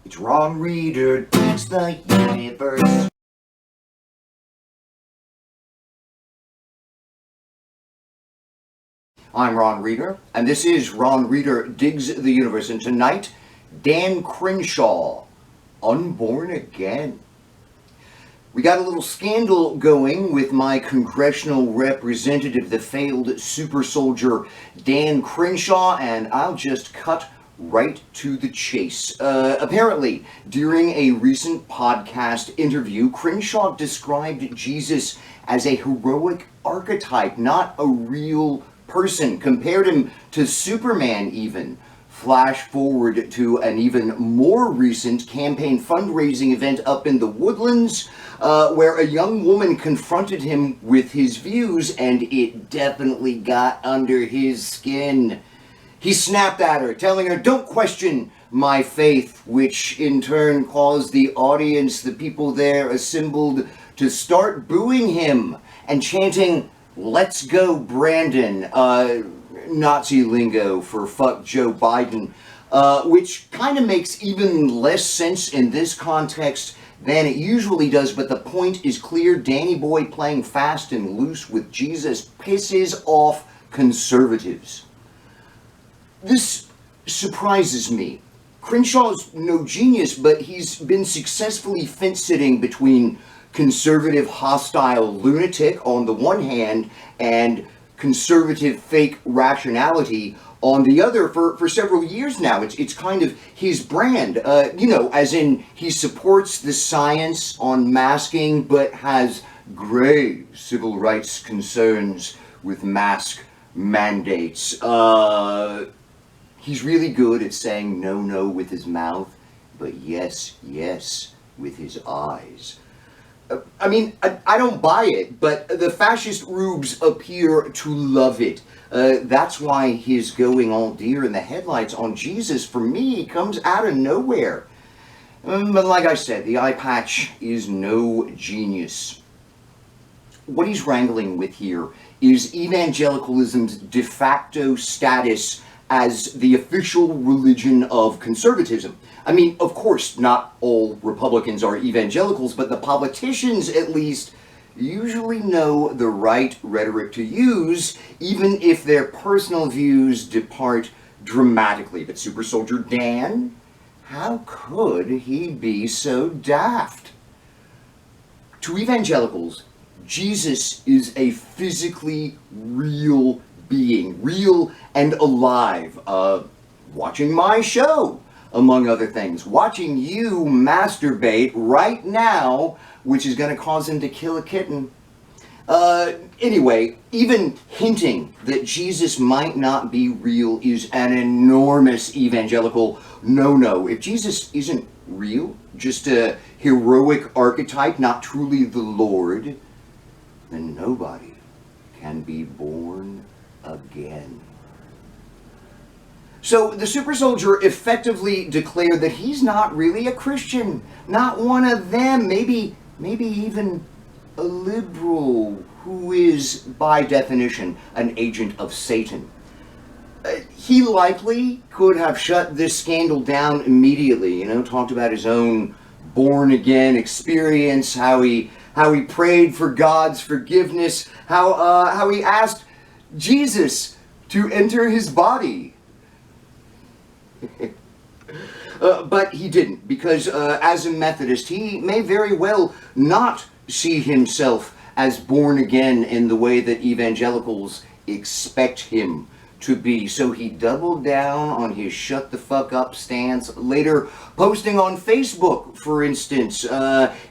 It's Ron Reader Digs the Universe. I'm Ron Reader, and this is Ron Reader Digs the Universe. And tonight, Dan Crenshaw, unborn again. We got a little scandal going with my congressional representative, the failed super soldier Dan Crenshaw, and I'll just cut right to the chase. Apparently, during a recent podcast interview, Crenshaw described Jesus as a heroic archetype, not a real person. Compared him to Superman even. Flash forward to an even more recent campaign fundraising event up in the Woodlands, where a young woman confronted him with his views, and it definitely got under his skin. He snapped at her, telling her, "Don't question my faith," which in turn caused the audience, the people there assembled, to start booing him and chanting, "Let's go, Brandon," Nazi lingo for fuck Joe Biden, which kind of makes even less sense in this context than it usually does, but the point is clear. Danny Boy playing fast and loose with Jesus pisses off conservatives. This surprises me. Crenshaw's no genius, but he's been successfully fence-sitting between conservative hostile lunatic on the one hand and conservative fake rationality on the other for several years now. It's kind of his brand, as in he supports the science on masking but has grave civil rights concerns with mask mandates. He's really good at saying no with his mouth, but yes with his eyes. I don't buy it, but the fascist rubes appear to love it. That's why his going all deer in the headlights on Jesus, for me, comes out of nowhere. But like I said, the eye patch is no genius. What he's wrangling with here is evangelicalism's de facto status as the official religion of conservatism. Of course, not all Republicans are evangelicals, but the politicians, at least, usually know the right rhetoric to use, even if their personal views depart dramatically. But Super Soldier Dan, how could he be so daft? To evangelicals, Jesus is a physically real being, real and alive, watching my show, among other things, watching you masturbate right now, which is going to cause him to kill a kitten. Anyway, even hinting that Jesus might not be real is an enormous evangelical no-no. If Jesus isn't real, just a heroic archetype, not truly the Lord, then nobody can be born again. So the super soldier effectively declared that he's not really a Christian, not one of them, maybe even a liberal who is, by definition, an agent of Satan. He likely could have shut this scandal down immediately, talked about his own born-again experience, how he prayed for God's forgiveness, how he asked Jesus to enter his body. But he didn't, because as a Methodist, he may very well not see himself as born again in the way that evangelicals expect him to be. So he doubled down on his shut the fuck up stance, later posting on Facebook, for instance,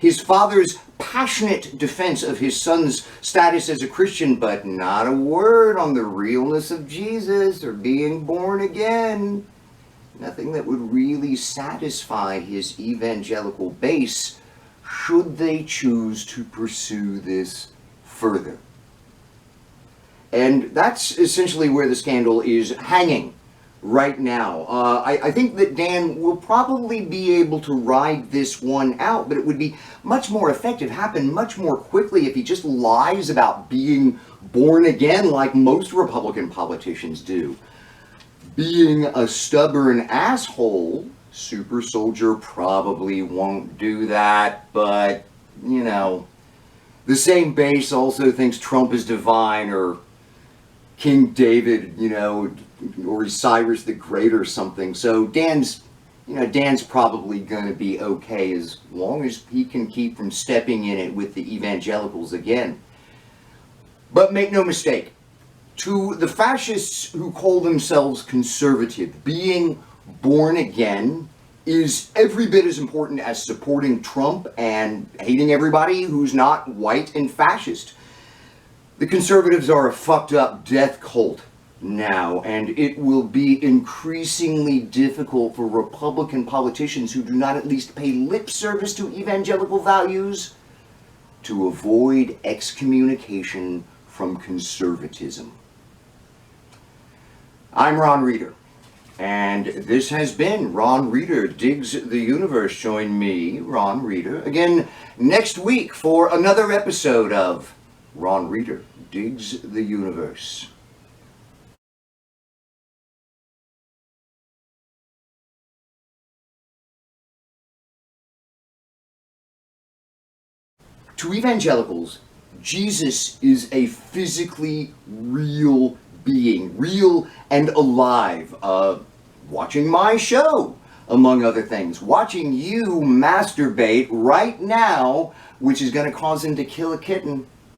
his father's passionate defense of his son's status as a Christian, but not a word on the realness of Jesus or being born again. Nothing that would really satisfy his evangelical base, should they choose to pursue this further. And that's essentially where the scandal is hanging right now. I think that Dan will probably be able to ride this one out, but it would be much more effective, happen much more quickly if he just lies about being born again like most Republican politicians do. Being a stubborn asshole Super soldier probably won't do that, but, you know, the same base also thinks Trump is divine, or King David, you know, or Cyrus the Great or something. So Dan's probably going to be okay as long as he can keep from stepping in it with the evangelicals again. But make no mistake, to the fascists who call themselves conservative, being born again is every bit as important as supporting Trump and hating everybody who's not white and fascist. The conservatives are a fucked up death cult now, and it will be increasingly difficult for Republican politicians who do not at least pay lip service to evangelical values to avoid excommunication from conservatism. I'm Ron Reeder, and this has been Ron Reeder Digs the Universe. Join me, Ron Reeder, again next week for another episode of Ron Reeder Digs the Universe. To evangelicals, Jesus is a physically real being, real and alive, watching my show, among other things, watching you masturbate right now, which is going to cause him to kill a kitten.